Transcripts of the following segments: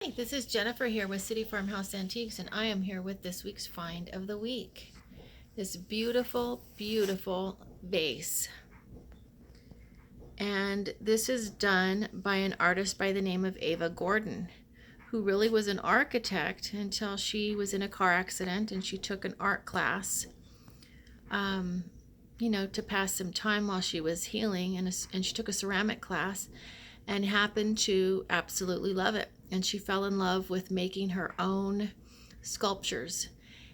Hey, this is Jennifer here with City Farmhouse Antiques, and I am here with this week's find of the week. This beautiful, beautiful vase. And this is done by an artist by the name of Eva Gordon, who really was an architect until she was in a car accident and she took an art class, to pass some time while she was healing, and she took a ceramic class and happened to absolutely love it. And she fell in love with making her own sculptures.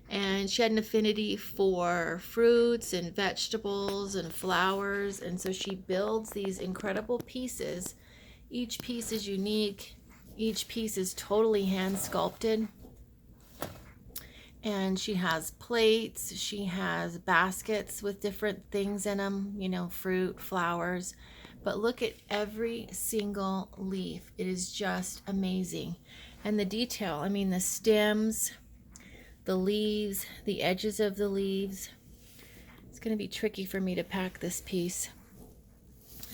And she had an affinity for fruits and vegetables and flowers. And so she builds these incredible pieces. Each piece is unique. Each piece is totally hand sculpted. And she has plates. She has baskets with different things in them, fruit, flowers. But look at every single leaf. It is just amazing. And the detail, the stems, the leaves, the edges of the leaves. It's going to be tricky for me to pack this piece.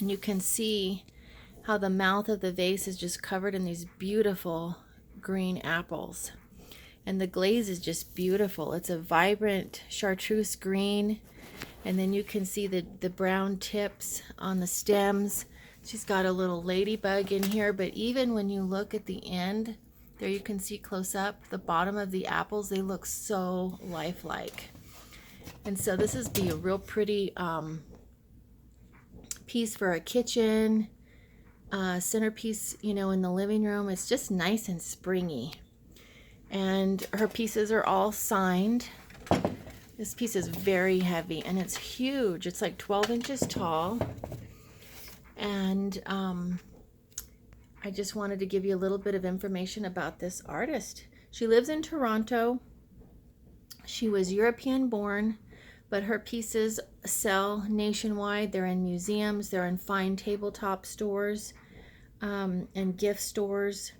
And you can see how the mouth of the vase is just covered in these beautiful green apples. And the glaze is just beautiful. It's a vibrant chartreuse green. And then you can see the brown tips on the stems. She's got a little ladybug in here, but even when you look at the end, there you can see close up the bottom of the apples. They look so lifelike. And so this is be a real pretty piece for a kitchen, centerpiece, in the living room. It's just nice and springy. And her pieces are all signed. This piece is very heavy and it's huge. It's like 12 inches tall. And I just wanted to give you a little bit of information about this artist. She lives in Toronto. She was European born, but her pieces sell nationwide. They're in museums, they're in fine tabletop stores, and gift stores.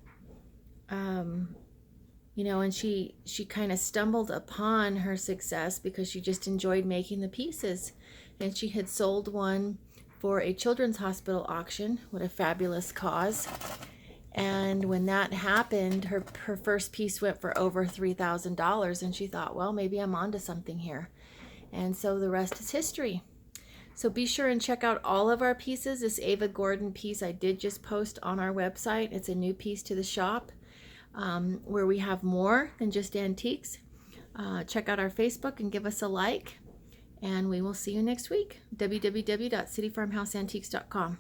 And she kind of stumbled upon her success because she just enjoyed making the pieces. And she had sold one for a children's hospital auction. What a fabulous cause. And when that happened, her first piece went for over $3,000, and she thought, well, maybe I'm onto something here. And so the rest is history. So be sure and check out all of our pieces. This Eva Gordon piece I did just post on our website. It's a new piece to the shop. Where we have more than just antiques. Check out our Facebook and give us a like, and we will see you next week. www.cityfarmhouseantiques.com.